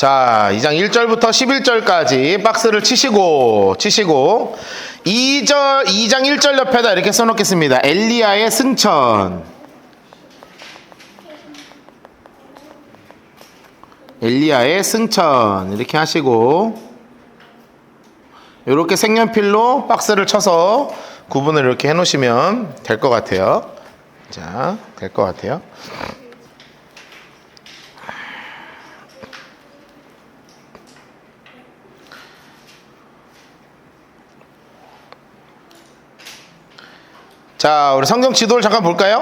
자, 2장 1절부터 11절까지 박스를 치시고 2장 1절 옆에다 이렇게 써놓겠습니다. 엘리야의 승천. 엘리야의 승천 이렇게 하시고 이렇게 색연필로 박스를 쳐서 구분을 이렇게 해놓으시면 될 것 같아요. 자, 될 것 같아요. 자, 우리 성경 지도를 잠깐 볼까요?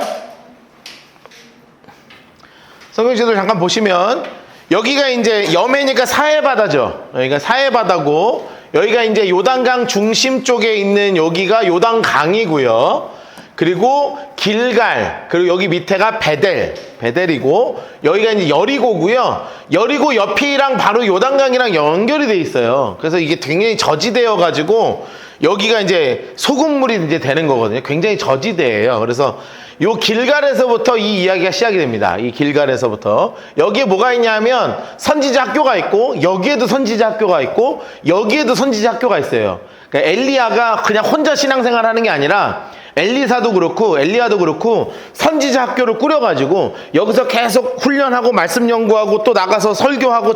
성경 지도를 잠깐 보시면 여기가 이제 여매니까 사해바다죠. 여기가 사해바다고 여기가 이제 요단강 중심 쪽에 있는 여기가 요단강이고요. 그리고 길갈, 그리고 여기 밑에가 베델이고 여기가 이제 여리고고요. 여리고 옆이랑 바로 요단강이랑 연결이 돼 있어요. 그래서 이게 굉장히 저지되어 가지고 여기가 이제 소금물이 이제 되는 거거든요. 굉장히 저지대예요. 그래서 요 길갈에서부터 이 이야기가 시작이 됩니다. 이 길갈에서부터 여기에 뭐가 있냐면 선지자 학교가 있고 여기에도 선지자 학교가 있고 여기에도 선지자 학교가 있어요. 그러니까 엘리야가 그냥 혼자 신앙생활하는 게 아니라 엘리사도 그렇고 엘리야도 그렇고 선지자 학교를 꾸려가지고 여기서 계속 훈련하고 말씀 연구하고 또 나가서 설교하고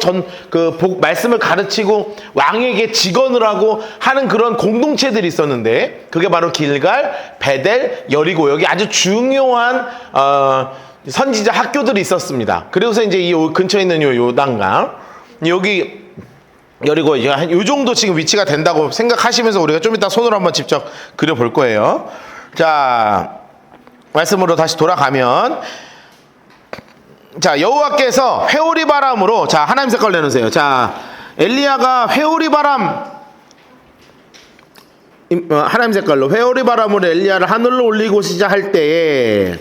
말씀을 가르치고 왕에게 직언을 하고 하는 그런 공동체들이 있었는데 그게 바로 길갈, 베델, 여리고 여기 아주 중요한 선지자 학교들이 있었습니다. 그래서 이제 이 근처에 있는 요 요단강 여기 여리고 요 정도 지금 위치가 된다고 생각하시면서 우리가 좀 이따 손으로 한번 직접 그려볼 거예요. 자, 말씀으로 다시 돌아가면 자, 여호와께서 회오리 바람으로 자, 하나님 색깔 내놓으세요. 자, 엘리야가 회오리 바람 하나님 색깔로 회오리 바람으로 엘리야를 하늘로 올리고시자 할 때에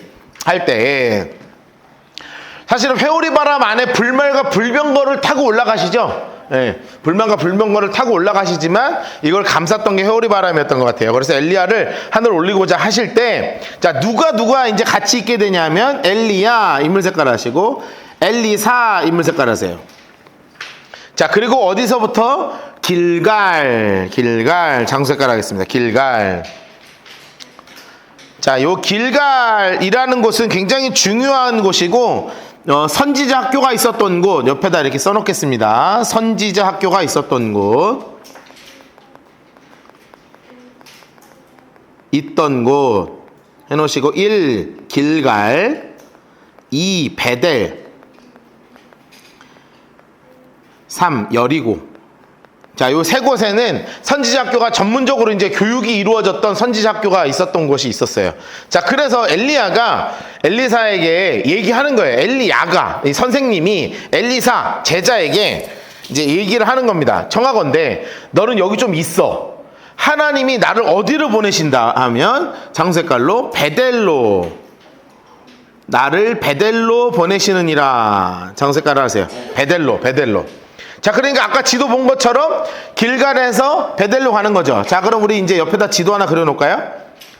사실은 회오리 바람 안에 불말과 불병거를 타고 올라가시죠. 네, 불만과 불병거를 타고 올라가시지만 이걸 감쌌던 게 회오리 바람이었던 것 같아요. 그래서 엘리야를 하늘 올리고자 하실 때, 자, 누가 이제 같이 있게 되냐면 엘리야 인물 색깔 하시고 엘리사 인물 색깔 하세요. 자, 그리고 어디서부터 길갈 장소 색깔 하겠습니다. 길갈. 자, 요 길갈이라는 곳은 굉장히 중요한 곳이고 선지자 학교가 있었던 곳 옆에다 이렇게 써놓겠습니다. 선지자 학교가 있었던 곳 있던 곳 해놓으시고 1. 길갈 2. 베델 3. 여리고. 자, 요 세 곳에는 선지자 학교가 전문적으로 이제 교육이 이루어졌던 선지자 학교가 있었던 곳이 있었어요. 자, 그래서 엘리야가 엘리사에게 얘기하는 거예요. 엘리야가, 이 선생님이 엘리사, 제자에게 이제 얘기를 하는 겁니다. 청하건대 너는 여기 좀 있어. 하나님이 나를 어디로 보내신다 하면 장색깔로 베델로. 나를 베델로 보내시느니라. 장색깔을 하세요. 베델로. 자, 그러니까 아까 지도 본 것처럼 길갈에서 베델로 가는 거죠. 자, 그럼 우리 이제 옆에다 지도 하나 그려놓을까요?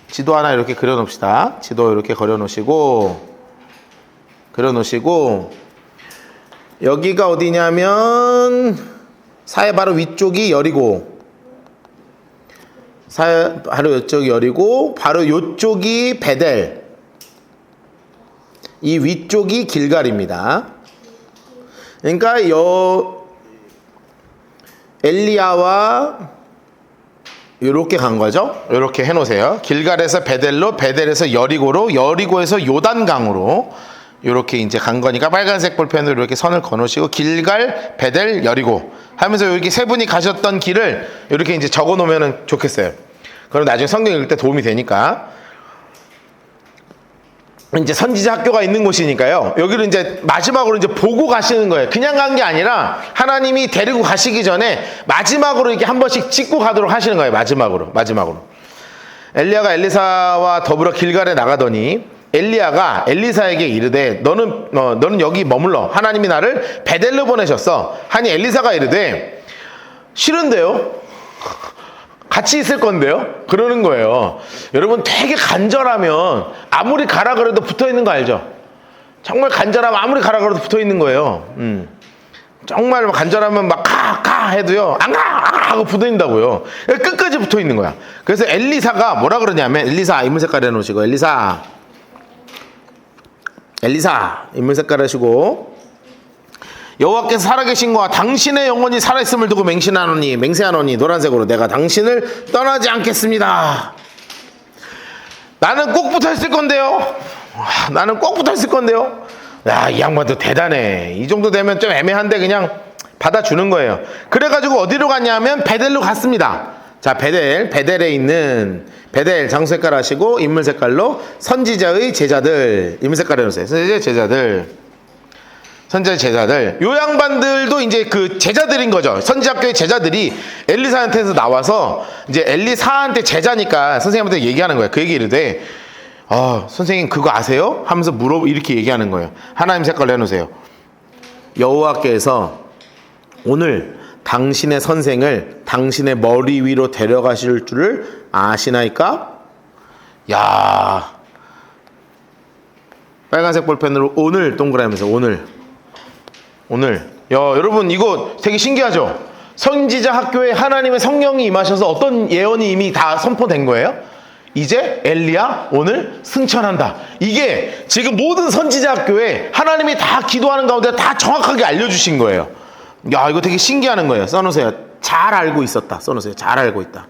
지도 하나 이렇게 그려놓읍시다. 지도 이렇게 그려놓으시고 여기가 어디냐면 사해 바로 위쪽이 여리고, 사해 바로 이쪽이 여리고, 바로 이쪽이 베델, 이 위쪽이 길갈입니다. 그러니까 엘리야와 이렇게 간 거죠. 이렇게 해놓으세요. 길갈에서 베델로, 베델에서 여리고로, 여리고에서 요단강으로 이렇게 이제 간 거니까 빨간색 볼펜으로 이렇게 선을 그어놓으시고 길갈, 베델, 여리고 하면서 이렇게 세 분이 가셨던 길을 이렇게 이제 적어놓으면 좋겠어요. 그럼 나중에 성경 읽을 때 도움이 되니까. 이제 선지자 학교가 있는 곳이니까요. 여기를 이제 마지막으로 이제 보고 가시는 거예요. 그냥 간 게 아니라 하나님이 데리고 가시기 전에 마지막으로 이렇게 한 번씩 찍고 가도록 하시는 거예요. 마지막으로. 엘리야가 엘리사와 더불어 길갈에 나가더니 엘리야가 엘리사에게 이르되 너는 여기 머물러. 하나님이 나를 베델로 보내셨어. 하니 엘리사가 이르되 싫은데요? 같이 있을 건데요? 그러는 거예요. 여러분 되게 간절하면 아무리 가라 그래도 붙어 있는 거 알죠? 정말 간절하면 아무리 가라 그래도 붙어 있는 거예요. 정말 간절하면 막 가 해도요 안 가 하고 붙어있다고요. 끝까지 붙어있는 거야. 그래서 엘리사가 뭐라 그러냐면, 엘리사 인물 색깔 해놓으시고, 엘리사 인물 색깔 하시고, 여호와께서 살아계신 거와 당신의 영혼이 살아있음을 두고 맹세하노니 노란색으로 내가 당신을 떠나지 않겠습니다. 나는 꼭 붙어있을 건데요. 나는 꼭 붙어있을 건데요. 야, 이 양반도 대단해. 이 정도 되면 좀 애매한데 그냥 받아주는 거예요. 그래가지고 어디로 갔냐면 베델로 갔습니다. 자, 베델에 있는 베델 장소 색깔 하시고 인물 색깔로 선지자의 제자들 인물 색깔 해놓으세요. 선지자의 제자들 요 양반들도 이제 그 제자들인 거죠. 선지자교의 제자들이 엘리사한테서 나와서 이제 엘리사한테 제자니까 선생님한테 얘기하는 거예요. 그 얘기를 돼. 선생님 그거 아세요? 하면서 이렇게 얘기하는 거예요. 하나님 색깔로 해놓으세요. 여호와께서 오늘 당신의 선생을 당신의 머리 위로 데려가실 줄을 아시나이까? 야, 빨간색 볼펜으로 오늘 동그라미에서 오늘. 야, 여러분 이거 되게 신기하죠? 선지자 학교에 하나님의 성령이 임하셔서 어떤 예언이 이미 다 선포된 거예요? 이제 엘리야 오늘 승천한다. 이게 지금 모든 선지자 학교에 하나님이 다 기도하는 가운데 다 정확하게 알려주신 거예요. 야, 이거 되게 신기한 거예요. 써놓으세요. 잘 알고 있었다. 써놓으세요. 잘 알고 있다.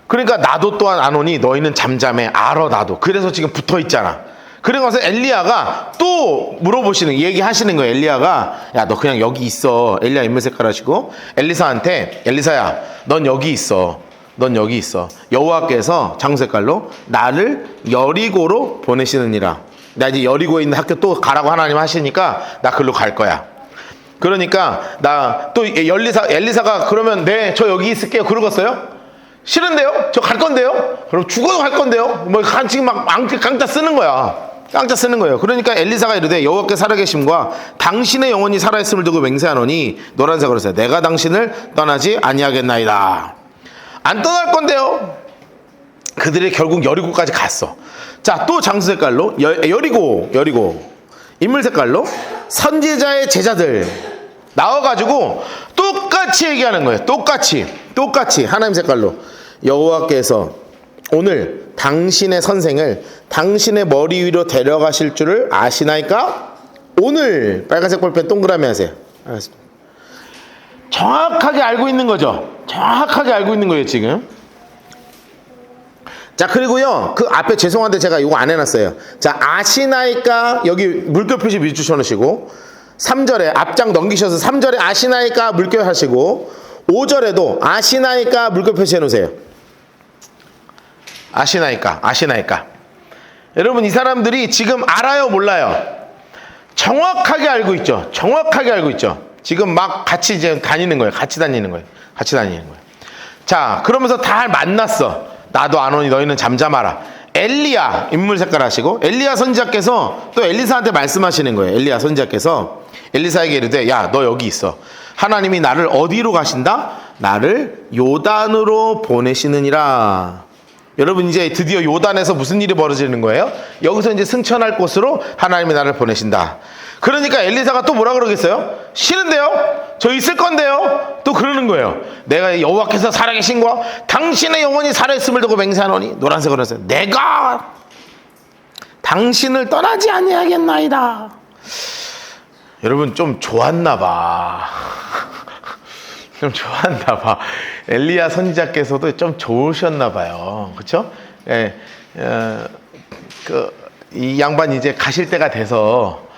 그러니까 나도 또한 아노니 너희는 잠잠해. 알아 나도. 그래서 지금 붙어있잖아. 그래서 엘리야가 또 물어보시는, 얘기하시는 거예요. 엘리야가 야, 너 그냥 여기 있어. 엘리야 인물 색깔 하시고 엘리사한테, 엘리사야 넌 여기 있어. 여호와께서 장소 색깔로 나를 여리고로 보내시느니라. 나 이제 여리고에 있는 학교 또 가라고 하나님 하시니까 나 글로 갈 거야. 그러니까 나 또 엘리사가 그러면 네, 저 여기 있을게요. 그러겠어요? 싫은데요? 저 갈 건데요? 그럼 죽어도 갈 건데요? 뭐 지금 막 깡짜 쓰는 거예요. 그러니까 엘리사가 이르되 여호와께 살아계심과 당신의 영혼이 살아있음을 두고 맹세하노니 노란색으로 해서 내가 당신을 떠나지 아니하겠나이다. 안 떠날 건데요. 그들이 결국 여리고까지 갔어. 자, 또 장수 색깔로 여리고 인물 색깔로 선지자의 제자들 나와가지고 똑같이 얘기하는 거예요. 똑같이 하나님 색깔로 여호와께서 오늘 당신의 선생을 당신의 머리 위로 데려가실 줄을 아시나이까? 오늘 빨간색 볼펜 동그라미 하세요. 알겠습니다. 정확하게 알고 있는 거죠. 정확하게 알고 있는 거예요 지금. 자, 그리고요 그 앞에 죄송한데 제가 이거 안 해놨어요. 자, 아시나이까 여기 물결 표시 밑줄 쳐놓으시고 3절에 앞장 넘기셔서 3절에 아시나이까 물결 하시고 5절에도 아시나이까 물결 표시해 놓으세요. 아시나이까. 여러분 이 사람들이 지금 알아요 몰라요? 정확하게 알고 있죠. 지금 막 같이 이제 다니는 거예요. 같이 다니는 거예요. 자, 그러면서 다 만났어. 나도 아노니 너희는 잠잠하라. 엘리야 인물 색깔 하시고 엘리야 선지자께서 또 엘리사한테 말씀하시는 거예요. 엘리야 선지자께서 엘리사에게 이르되 야, 너 여기 있어. 하나님이 나를 어디로 가신다? 나를 요단으로 보내시느니라. 여러분 이제 드디어 요단에서 무슨 일이 벌어지는 거예요? 여기서 이제 승천할 곳으로 하나님이 나를 보내신다. 그러니까 엘리사가 또 뭐라 그러겠어요? 싫은데요? 저 있을 건데요? 또 그러는 거예요. 내가 여호와께서 살아계신 거 당신의 영혼이 살아있음을 두고 맹세하노니 노란색으로 해서 내가 당신을 떠나지 아니하겠나이다. 여러분 좀 좋았나 봐. 엘리야 선지자께서도 좀 좋으셨나 봐요. 그렇죠? 예, 이 양반 이제 가실 때가 돼서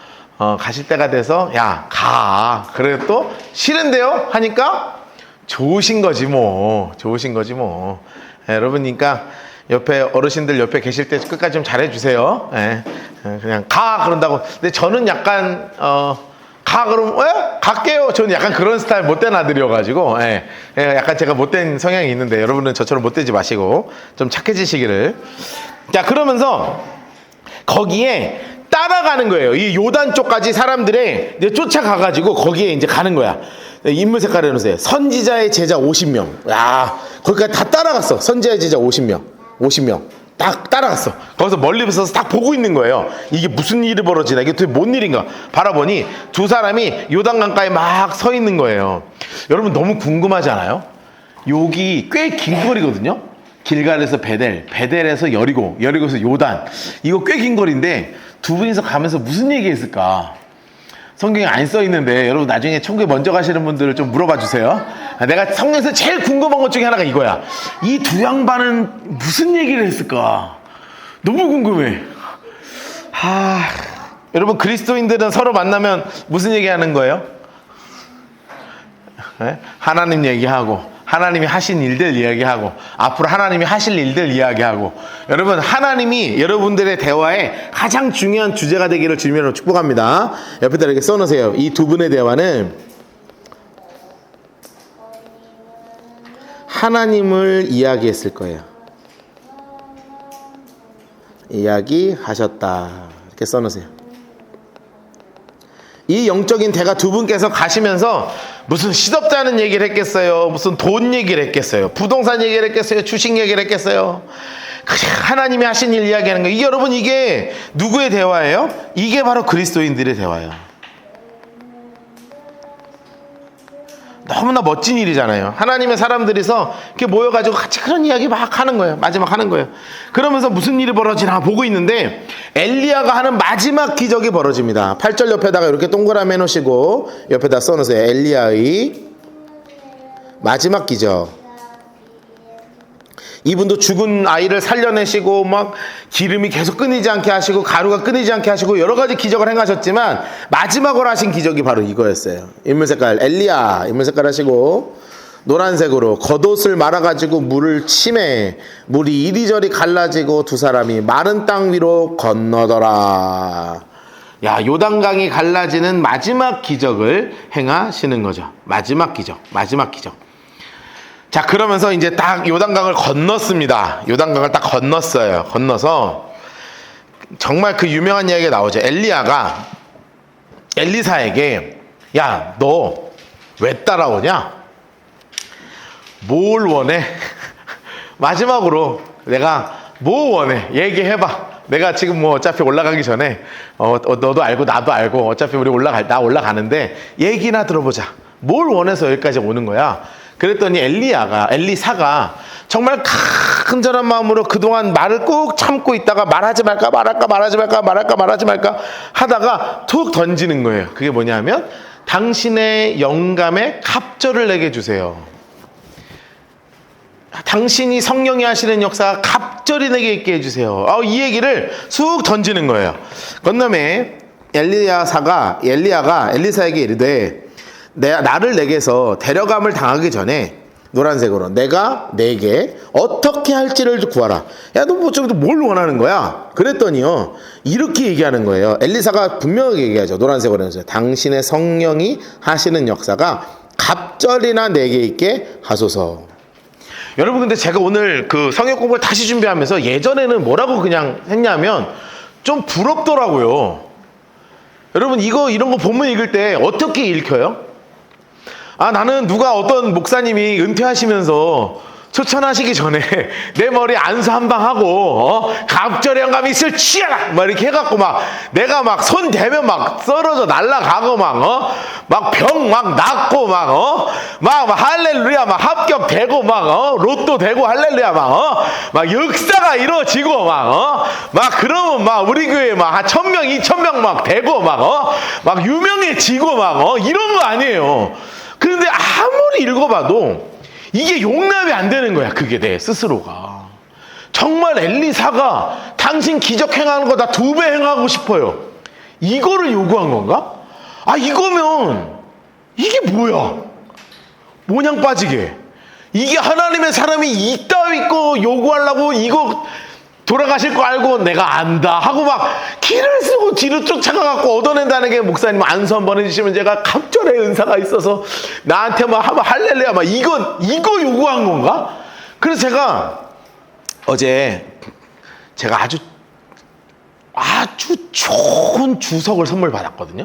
야, 가. 그래 또 싫은데요? 하니까 좋으신 거지 뭐. 예, 여러분, 그러니까 옆에 어르신들 옆에 계실 때 끝까지 좀 잘해주세요. 예, 그냥 가 그런다고. 근데 저는 약간 가 그럼 갈게요. 저는 약간 그런 스타일 못된 아들이어가지고 약간 제가 못된 성향이 있는데 여러분은 저처럼 못되지 마시고 좀 착해지시기를. 자, 그러면서 거기에 따라가는 거예요. 이 요단 쪽까지 사람들의 이제 쫓아가가지고 거기에 이제 가는 거야. 인물 색깔 해놓으세요. 선지자의 제자 50명. 야, 거기까지 다 따라갔어. 선지자의 제자 50명. 딱 따라갔어. 거기서 멀리서 딱 보고 있는 거예요. 이게 무슨 일이 벌어지나, 이게 도대체 뭔 일인가 바라보니 두 사람이 요단강가에 막 서 있는 거예요. 여러분 너무 궁금하지 않아요? 여기 꽤 긴 거리거든요. 길갈에서 베델, 베델에서 여리고, 여리고에서 요단. 이거 꽤 긴 거리인데 두 분이서 가면서 무슨 얘기했을까? 성경에 안 써 있는데 여러분 나중에 천국에 먼저 가시는 분들을 좀 물어봐 주세요. 내가 성경에서 제일 궁금한 것 중에 하나가 이거야. 이 두 양반은 무슨 얘기를 했을까? 너무 궁금해. 여러분 그리스도인들은 서로 만나면 무슨 얘기하는 거예요? 네? 하나님 얘기하고, 하나님이 하신 일들 이야기하고, 앞으로 하나님이 하실 일들 이야기하고. 여러분 하나님이 여러분들의 대화에 가장 중요한 주제가 되기를 주님으로 축복합니다. 옆에다 이렇게 써놓으세요. 이 두 분의 대화는 하나님을 이야기했을 거예요. 이야기하셨다. 이렇게 써놓으세요. 이 영적인 대가 두 분께서 가시면서 무슨 시덥잖은 얘기를 했겠어요? 무슨 돈 얘기를 했겠어요? 부동산 얘기를 했겠어요? 주식 얘기를 했겠어요? 그냥 하나님이 하신 일 이야기하는 거예요. 이게 여러분 이게 누구의 대화예요? 이게 바로 그리스도인들의 대화예요. 너무나 멋진 일이잖아요. 하나님의 사람들이서 이렇게 모여가지고 같이 그런 이야기 막 하는 거예요. 마지막 하는 거예요. 그러면서 무슨 일이 벌어지나 보고 있는데 엘리야가 하는 마지막 기적이 벌어집니다. 8절 옆에다가 이렇게 동그라미 해놓으시고 옆에다 써놓으세요. 엘리야의 마지막 기적. 이분도 죽은 아이를 살려내시고 막 기름이 계속 끊이지 않게 하시고 가루가 끊이지 않게 하시고 여러 가지 기적을 행하셨지만 마지막으로 하신 기적이 바로 이거였어요. 인물색깔 엘리야 인물색깔 하시고 노란색으로 겉옷을 말아가지고 물을 치매 물이 이리저리 갈라지고 두 사람이 마른 땅 위로 건너더라. 야, 요단강이 갈라지는 마지막 기적을 행하시는 거죠. 마지막 기적. 자, 그러면서 이제 딱 요단강을 건넜습니다. 요단강을 딱 건넜어요. 건너서 정말 그 유명한 이야기가 나오죠. 엘리야가 엘리사에게 야, 너 왜 따라오냐? 뭘 원해? 마지막으로 내가 뭐 원해? 얘기해봐. 내가 지금 뭐 어차피 올라가기 전에 너도 알고 나도 알고 어차피 우리 올라가는데 얘기나 들어보자. 뭘 원해서 여기까지 오는 거야? 그랬더니 엘리사가 정말 간절한 마음으로 그동안 말을 꾹 참고 있다가 말하지 말까 하다가 툭 던지는 거예요. 그게 뭐냐면 당신의 영감에 갑절을 내게 주세요. 당신이 성령이 하시는 역사가 갑절이 내게 있게 해주세요. 이 얘기를 쑥 던지는 거예요. 그다음에 엘리야가 엘리사에게 이르되 나를 내게서 데려감을 당하기 전에 노란색으로 내가 내게 어떻게 할지를 구하라. 야, 너 뭘 원하는 거야? 그랬더니요 이렇게 얘기하는 거예요. 엘리사가 분명하게 얘기하죠. 노란색으로 해서 당신의 성령이 하시는 역사가 갑절이나 내게 있게 하소서. 여러분 근데 제가 오늘 그 성역 공부를 다시 준비하면서 예전에는 뭐라고 그냥 했냐면 좀 부럽더라고요. 여러분 이런 거 본문 읽을 때 어떻게 읽혀요? 나는 누가 어떤 목사님이 은퇴하시면서 추천하시기 전에 내 머리 안수 한 방 하고 갑절의 영감이 있을 치아라 막 이렇게 해갖고 막 내가 막 손 대면 막 썰어져 날아가고 막 병 막 낫고 막 할렐루야 막 합격되고 막 로또 되고 할렐루야 막 역사가 이루어지고 막 그러면 막 우리 교회 막 1000명 2000명 막 되고 막 유명해지고 막 이런 거 아니에요. 그런데 아무리 읽어봐도 이게 용납이 안 되는 거야. 그게 내 스스로가. 정말 엘리사가 당신 기적 행하는 거 나 2배 행하고 싶어요. 이거를 요구한 건가? 이거면 이게 뭐야? 모냥 빠지게. 이게 하나님의 사람이 이따위 거 요구하려고 이거 돌아가실 거 알고 내가 안다 하고 막 길을 쓰고 뒤로 쫓아가갖고 얻어낸다는 게 목사님 안수 한번 해주시면 제가 갑절의 은사가 있어서 나한테 막 하면 할렐루야 막 이거 요구한 건가? 그래서 제가 어제 아주 좋은 주석을 선물 받았거든요.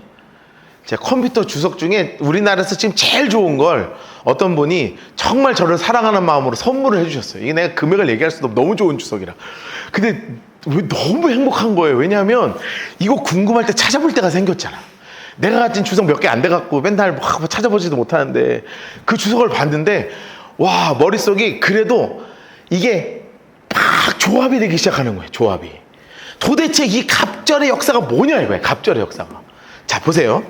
제 컴퓨터 주석 중에 우리나라에서 지금 제일 좋은 걸 어떤 분이 정말 저를 사랑하는 마음으로 선물을 해주셨어요. 이게 내가 금액을 얘기할 수도 없고 너무 좋은 주석이라. 근데 왜 너무 행복한 거예요. 왜냐하면 이거 궁금할 때 찾아볼 때가 생겼잖아. 내가 가진 주석 몇 개 안 돼갖고 맨날 막 찾아보지도 못하는데 그 주석을 봤는데 와, 머릿속이 그래도 이게 막 조합이 되기 시작하는 거예요. 조합이. 도대체 이 갑절의 역사가 뭐냐 이거예요. 갑절의 역사가. 자, 보세요.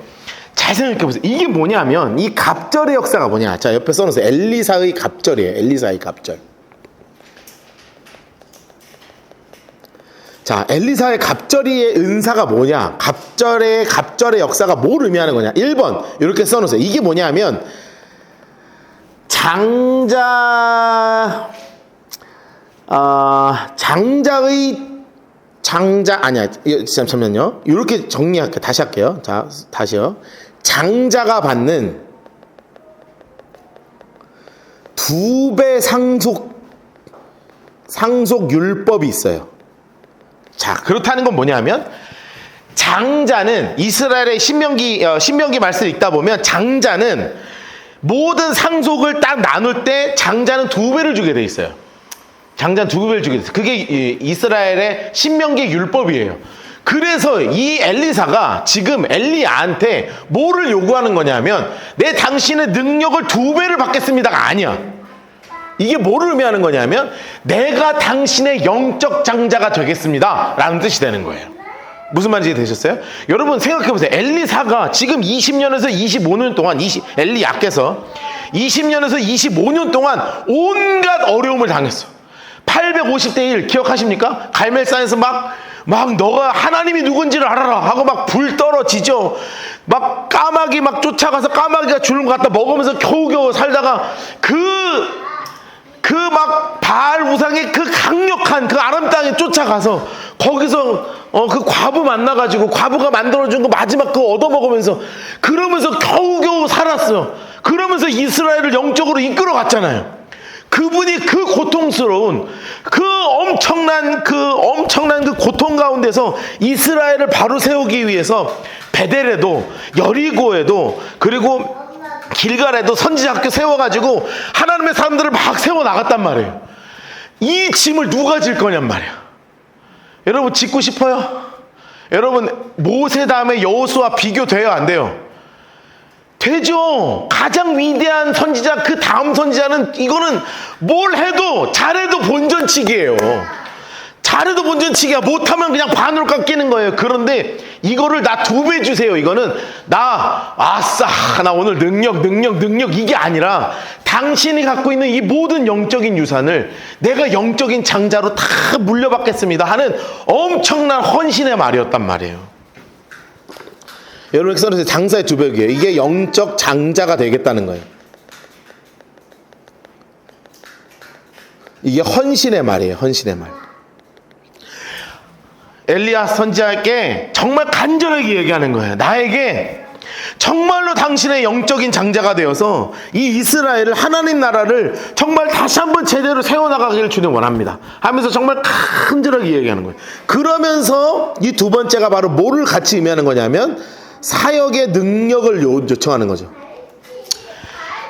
잘 생각해 보세요. 이게 뭐냐면 이 갑절의 역사가 뭐냐. 자, 옆에 써놓으세요. 엘리사의 갑절이에요. 엘리사의 갑절. 자, 엘리사의 갑절이의 은사가 뭐냐. 갑절의 역사가 뭘 의미하는 거냐. 1번 이렇게 써놓으세요. 이게 뭐냐면 아니야. 잠시만요. 이렇게 정리할게요. 다시 할게요. 자, 다시요. 장자가 받는 2배 상속 율법이 있어요. 자, 그렇다는 건 뭐냐면 장자는 이스라엘의 신명기 말씀을 읽다 보면 장자는 모든 상속을 딱 나눌 때 장자는 2배를 주게 돼 있어요. 장자는 2배를 주게 돼 있어요. 그게 이스라엘의 신명기 율법이에요. 그래서 이 엘리사가 지금 엘리야한테 뭐를 요구하는 거냐면 당신의 능력을 2배를 받겠습니다가 아니야. 이게 뭐를 의미하는 거냐면 내가 당신의 영적 장자가 되겠습니다 라는 뜻이 되는 거예요. 무슨 말인지 되셨어요? 여러분 생각해보세요. 엘리사가 지금 20년에서 25년 동안 엘리야께서 20년에서 25년 동안 온갖 어려움을 당했어. 850대 1 기억하십니까? 갈멜산에서 막 너가 하나님이 누군지를 알아라 하고 막 불 떨어지죠. 막 까마귀 막 쫓아가서 까마귀가 주는 거 갖다 먹으면서 겨우겨우 살다가 그 막 바알 우상의 그 강력한 그 아람 땅에 쫓아가서 거기서 그 과부 만나가지고 과부가 만들어준 거 마지막 그거 얻어먹으면서 그러면서 겨우겨우 살았어. 그러면서 이스라엘을 영적으로 이끌어 갔잖아요. 그분이 그 고통스러운 그 엄청난 그 고통 가운데서 이스라엘을 바로 세우기 위해서 베델에도 여리고에도 그리고 길갈에도 선지자학교 세워가지고 하나님의 사람들을 막 세워나갔단 말이에요. 이 짐을 누가 질 거냔 말이에요. 여러분 짓고 싶어요? 여러분 모세 다음에 여호수아 비교돼요? 안 돼요? 되죠. 가장 위대한 선지자 그 다음 선지자는 이거는 뭘 해도 잘해도 본전치기예요. 잘해도 본전치기야. 못하면 그냥 반으로 깎이는 거예요. 그런데 이거를 나 2배 주세요. 이거는 나 오늘 능력 이게 아니라 당신이 갖고 있는 이 모든 영적인 유산을 내가 영적인 장자로 다 물려받겠습니다 하는 엄청난 헌신의 말이었단 말이에요. 여러분 이렇게 써주세요. 장사의 2배이에요. 이게 영적 장자가 되겠다는 거예요. 이게 헌신의 말이에요. 헌신의 말. 엘리야 선지자에게 정말 간절하게 얘기하는 거예요. 나에게 정말로 당신의 영적인 장자가 되어서 이 이스라엘을 하나님 나라를 정말 다시 한번 제대로 세워나가기를 주님 원합니다 하면서 정말 간절하게 얘기하는 거예요. 그러면서 이 2번째가 바로 뭐를 같이 의미하는 거냐면 사역의 능력을 요청하는 거죠.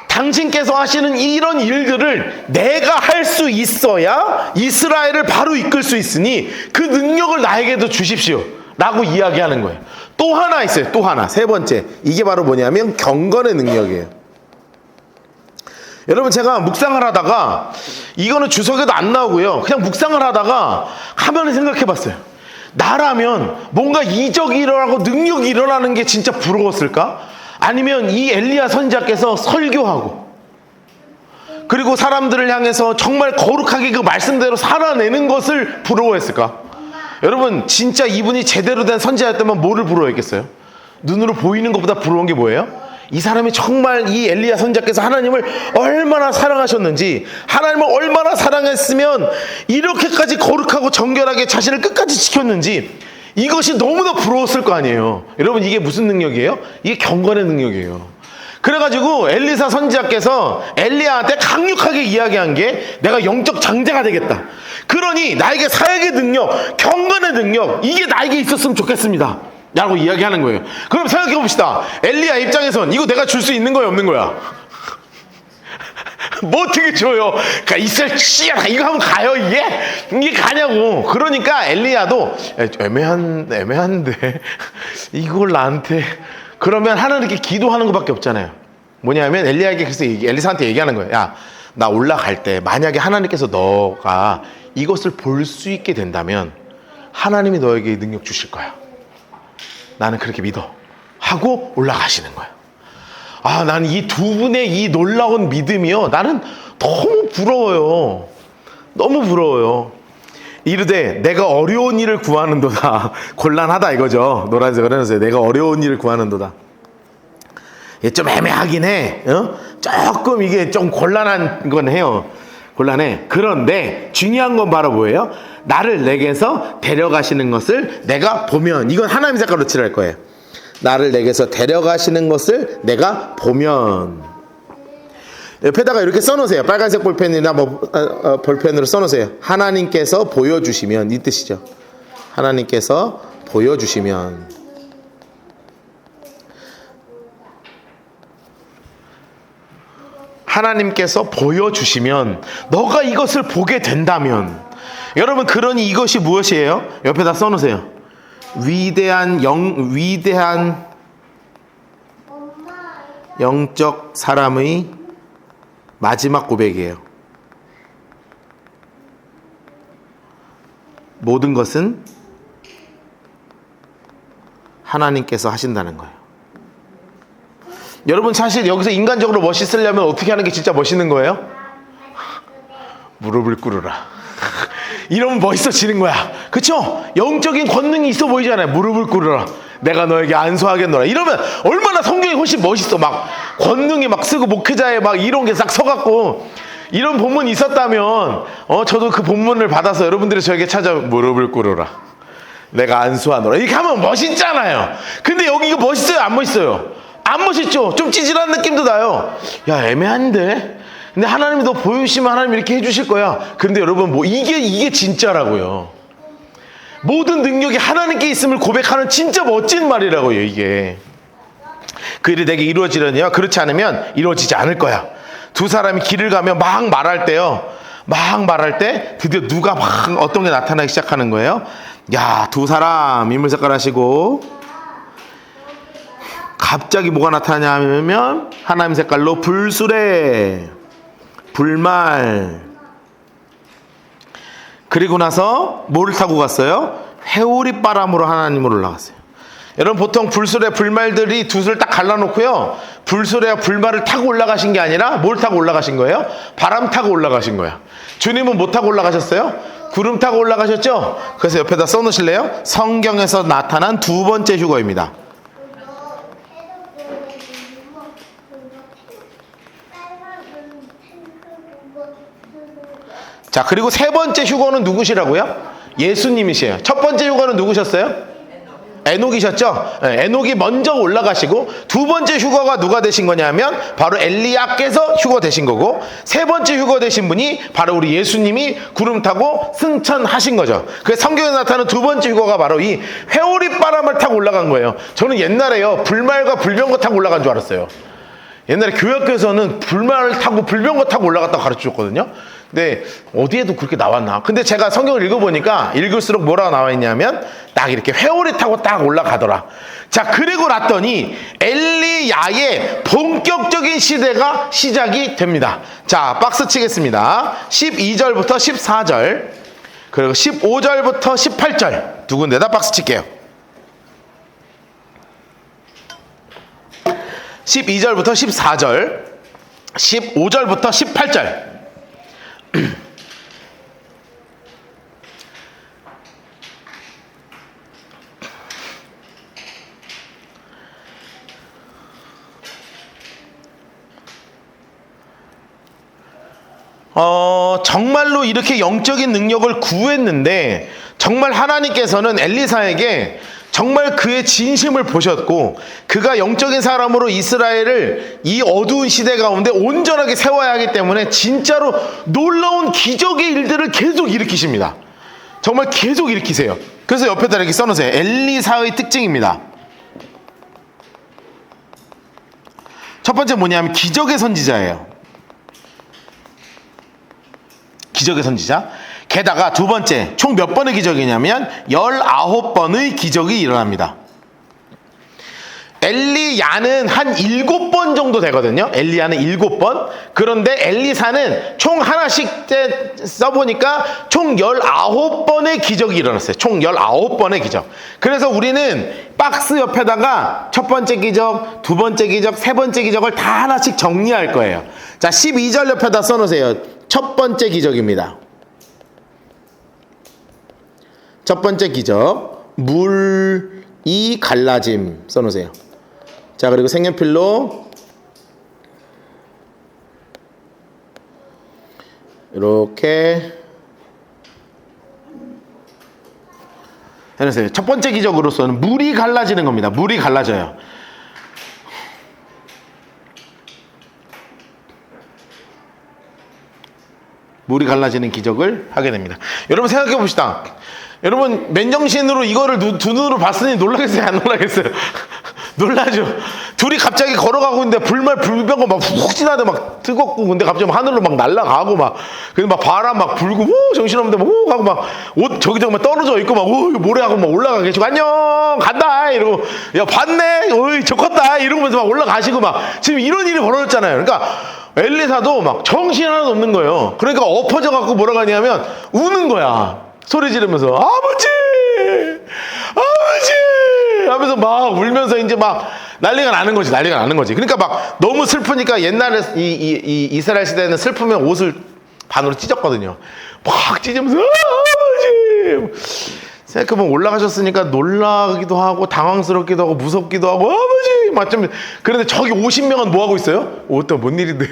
당신께서 하시는 이런 일들을 내가 할 수 있어야 이스라엘을 바로 이끌 수 있으니 그 능력을 나에게도 주십시오 라고 이야기하는 거예요. 또 하나 있어요. 또 하나. 3번째. 이게 바로 뭐냐면 경건의 능력이에요. 여러분 제가 묵상을 하다가 이거는 주석에도 안 나오고요. 그냥 묵상을 하다가 화면을 생각해 봤어요. 나라면 뭔가 이적이 일어나고 능력이 일어나는 게 진짜 부러웠을까? 아니면 이 엘리야 선지자께서 설교하고 그리고 사람들을 향해서 정말 거룩하게 그 말씀대로 살아내는 것을 부러워했을까? 여러분 진짜 이분이 제대로 된 선지자였다면 뭐를 부러워했겠어요? 눈으로 보이는 것보다 부러운 게 뭐예요? 이 사람이 정말 이 엘리야 선지자께서 하나님을 얼마나 사랑하셨는지, 하나님을 얼마나 사랑했으면 이렇게까지 거룩하고 정결하게 자신을 끝까지 지켰는지, 이것이 너무나 부러웠을 거 아니에요. 여러분 이게 무슨 능력이에요? 이게 경건의 능력이에요. 그래가지고 엘리사 선지자께서 엘리야한테 강력하게 이야기한 게 내가 영적 장자가 되겠다. 그러니 나에게 사역의 능력, 경건의 능력, 이게 나에게 있었으면 좋겠습니다 라고 이야기하는 거예요. 그럼 생각해 봅시다. 엘리야 입장에선 이거 내가 줄 수 있는 거야, 없는 거야? 뭐 어떻게 줘요? 그러니까 이스라엘 이거 하면 가요, 이게 가냐고. 그러니까 엘리야도 애매한데 이걸 나한테. 그러면 하나님께 기도하는 것밖에 없잖아요. 뭐냐면 엘리야에게 그래서 엘리사한테 얘기하는 거예요. 야, 나 올라갈 때 만약에 하나님께서 너가 이것을 볼 수 있게 된다면 하나님이 너에게 능력 주실 거야. 나는 그렇게 믿어. 하고 올라가시는 거예요. 아, 나는 이 두 분의 이 놀라운 믿음이요, 나는 너무 부러워요. 너무 부러워요. 이르되 내가 어려운 일을 구하는도다. 곤란하다 이거죠. 노란색을 해놓으세요. 내가 어려운 일을 구하는도다. 이게 좀 애매하긴 해. 조금 이게 좀 곤란한 건 해요. 곤란해. 그런데 중요한 건 바로 뭐예요? 나를 내게서 데려가시는 것을 내가 보면, 이건 하나님 색깔로 칠할 거예요. 나를 내게서 데려가시는 것을 내가 보면. 옆에다가 이렇게 써놓으세요. 빨간색 볼펜이나 볼펜으로 써놓으세요. 하나님께서 보여주시면, 이 뜻이죠. 하나님께서 보여주시면. 하나님께서 보여주시면, 너가 이것을 보게 된다면, 여러분, 그러니 이것이 무엇이에요? 옆에다 써놓으세요. 위대한 영적 사람의 마지막 고백이에요. 모든 것은 하나님께서 하신다는 거예요. 여러분, 사실 여기서 인간적으로 멋있으려면 어떻게 하는 게 진짜 멋있는 거예요? 무릎을 꿇으라. 이러면 멋있어지는 거야. 그쵸? 영적인 권능이 있어 보이잖아요. 무릎을 꿇으라. 내가 너에게 안수하겠노라. 이러면 얼마나 성경이 훨씬 멋있어. 막 권능이 막 쓰고 목회자에 막 이런 게 싹 서갖고, 이런 본문이 있었다면 저도 그 본문을 받아서 여러분들이 저에게 찾아 무릎을 꿇으라. 내가 안수하노라. 이렇게 하면 멋있잖아요. 근데 여기 이거 멋있어요? 안 멋있어요? 안 멋있죠? 좀 찌질한 느낌도 나요. 야, 애매한데? 근데 하나님이 너 보여주시면 하나님 이렇게 해주실 거야. 근데 여러분, 뭐 이게 진짜라고요. 모든 능력이 하나님께 있음을 고백하는 진짜 멋진 말이라고요, 이게. 그 일이 내게 이루어지려니요. 그렇지 않으면 이루어지지 않을 거야. 두 사람이 길을 가며 막 말할 때요. 막 말할 때 드디어 누가 막 어떤 게 나타나기 시작하는 거예요. 야, 두 사람 인물 색깔 하시고, 갑자기 뭐가 나타나냐면 하나님 색깔로 불수레, 불말. 그리고 나서 뭐를 타고 갔어요? 회오리 바람으로 하나님으로 올라갔어요. 여러분, 보통 불수레, 불말들이 두 술 딱 갈라놓고요, 불수레와 불말을 타고 올라가신 게 아니라 뭘 타고 올라가신 거예요? 바람 타고 올라가신 거야. 주님은 뭐 타고 올라가셨어요? 구름 타고 올라가셨죠? 그래서 옆에다 써놓으실래요? 성경에서 나타난 두 번째 휴거입니다. 자, 그리고 세 번째 휴거는 누구시라고요? 예수님이시에요. 첫 번째 휴거는 누구셨어요? 에녹이셨죠? 네, 에녹이 먼저 올라가시고, 두 번째 휴거가 누가 되신 거냐면 바로 엘리야께서 휴거 되신 거고, 세 번째 휴거 되신 분이 바로 우리 예수님이 구름 타고 승천하신 거죠. 그래서 성경에 나타나는 두 번째 휴거가 바로 이 회오리 바람을 타고 올라간 거예요. 저는 옛날에요, 불말과 불병거 타고 올라간 줄 알았어요. 옛날에 교회학교에서는 불말을 타고 불병거 타고 올라갔다고 가르쳐줬거든요. 근데 어디에도 그렇게 나왔나? 근데 제가 성경을 읽어보니까 읽을수록 뭐라고 나와 있냐면 딱 이렇게 회오리 타고 딱 올라가더라. 자, 그리고 났더니 엘리야의 본격적인 시대가 시작이 됩니다. 자, 박스 치겠습니다. 12절부터 14절, 그리고 15절부터 18절 두 군데다 박스 칠게요. 12절부터 14절, 15절부터 18절. 정말로 이렇게 영적인 능력을 구했는데, 정말 하나님께서는 엘리사에게 정말 그의 진심을 보셨고, 그가 영적인 사람으로 이스라엘을 이 어두운 시대 가운데 온전하게 세워야 하기 때문에 진짜로 놀라운 기적의 일들을 계속 일으키십니다. 정말 계속 일으키세요. 그래서 옆에다 이렇게 써놓으세요. 엘리사의 특징입니다. 첫 번째 뭐냐면 기적의 선지자예요. 기적의 선지자. 게다가 두 번째, 총 몇 번의 기적이냐면 19번의 기적이 일어납니다. 엘리야는 한 7번 정도 되거든요. 엘리야는 7번. 그런데 엘리사는 총 하나씩 써보니까 총 19번의 기적이 일어났어요. 총 19번의 기적. 그래서 우리는 박스 옆에다가 첫 번째 기적, 두 번째 기적, 세 번째 기적을 다 하나씩 정리할 거예요. 자, 12절 옆에다 써놓으세요. 첫 번째 기적입니다. 첫 번째 기적, 물이 갈라짐 써놓으세요. 자, 그리고 색연필로 이렇게 해놓으세요. 첫 번째 기적으로서는 물이 갈라지는 겁니다. 물이 갈라져요. 물이 갈라지는 기적을 하게 됩니다. 여러분 생각해 봅시다. 여러분 맨정신으로 이거를 두 눈으로 봤으니 놀라겠어요? 안 놀라겠어요? 놀라죠. 둘이 갑자기 걸어가고 있는데 불병거 막 훅 지나대 막 뜨겁고 근데 갑자기 막 하늘로 막 날아가고 막 그래서 막 바람 막 불고 정신없는데 막 하고 막 옷 저기저기 막 떨어져 있고 막 모래하고 막 올라가 계시고 안녕 간다 이러고 야 봤네 어이 좋겠다 이러면서 막 올라가시고 막 지금 이런 일이 벌어졌잖아요. 그러니까 엘리사도 막 정신 하나도 없는 거예요. 그러니까 엎어져 갖고 뭐라고 하냐면 우는 거야. 소리 지르면서 아버지 하면서 막 울면서 이제 막 난리가 나는 거지. 그러니까 막 너무 슬프니까 옛날에 이 이스라엘 시대에는 슬프면 옷을 반으로 찢었거든요. 막 찢으면서 아버지 생각해보면 올라가셨으니까 놀라기도 하고 당황스럽기도 하고 무섭기도 하고 아버지 막 좀 그런데 저기 50명은 뭐 하고 있어요? 어떤 뭔 일인데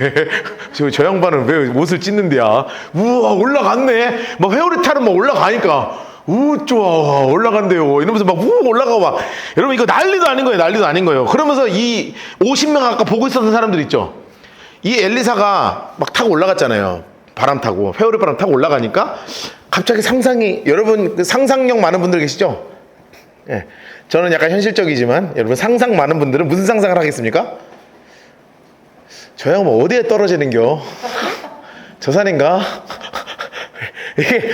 저 양반은 왜 옷을 찢는데야? 우와 올라갔네. 막 회오리 타러 막 올라가니까 좋아 올라간대요 이러면서 막 올라가고 막 여러분 이거 난리도 아닌 거예요. 그러면서 이 50명 아까 보고 있었던 사람들 있죠. 이 엘리사가 막 타고 올라갔잖아요. 바람 타고 회오리 바람 타고 올라가니까 갑자기 상상이 여러분 상상력 많은 분들 계시죠? 예, 저는 약간 현실적이지만 여러분 상상 많은 분들은 무슨 상상을 하겠습니까? 저 형 뭐 어디에 떨어지는겨? 저 산인가? 이게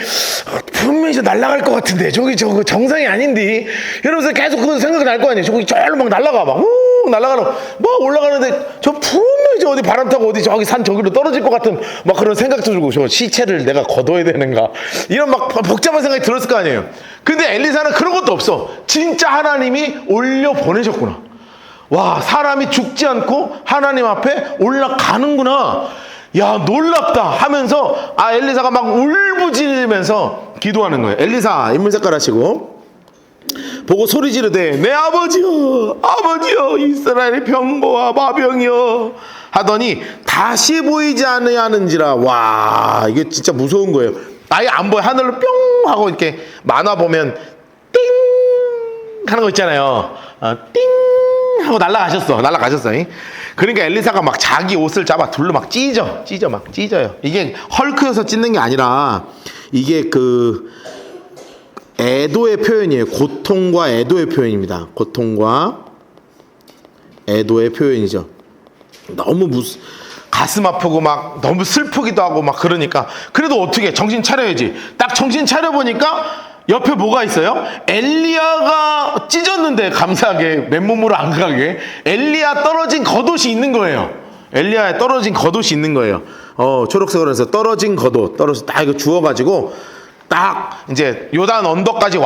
분명히 저 날아갈 것 같은데 저기 저거 정상이 아닌데 이러면서 계속 그거 생각이 날 거 아니에요. 저기 저기로 막 날아가 막 날아가는 막 올라가는데 저 분명히 저 어디 바람 타고 어디 저기 산 저기로 떨어질 것 같은 막 그런 생각도 들고 저 시체를 내가 걷어야 되는가 이런 막 복잡한 생각이 들었을 거 아니에요. 근데 엘리사는 그런 것도 없어. 진짜 하나님이 올려 보내셨구나. 와 사람이 죽지 않고 하나님 앞에 올라가는구나. 야 놀랍다 하면서 엘리사가 막 울부짖으면서 기도하는 거예요. 엘리사 인물 색깔 하시고 보고 소리 지르되 내 아버지여 이스라엘의 병거와 마병이여 하더니 다시 보이지 않으는지라. 와 이게 진짜 무서운 거예요. 아예 안 보여. 하늘로 뿅 하고 이렇게 만화 보면 띵 하는 거 있잖아요. 띵 하고 날아가셨어. 그러니까 엘리사가 막 자기 옷을 잡아 둘로 막 찢어요. 이게 헐크여서 찢는 게 아니라 이게 그 애도의 표현이에요. 고통과 애도의 표현입니다. 고통과 애도의 표현이죠. 너무 가슴 아프고 막 너무 슬프기도 하고 막 그러니까 그래도 어떻게 정신 차려야지. 딱 정신 차려보니까 옆에 뭐가 있어요? 엘리야가 찢었는데 감사하게 맨몸으로 안 가게 엘리야 떨어진 겉옷이 있는 거예요. 엘리야에 떨어진 겉옷이 있는 거예요. 초록색으로 해서 떨어진 겉옷 떨어져 딱 이거 주워가지고 딱 이제 요단 언덕까지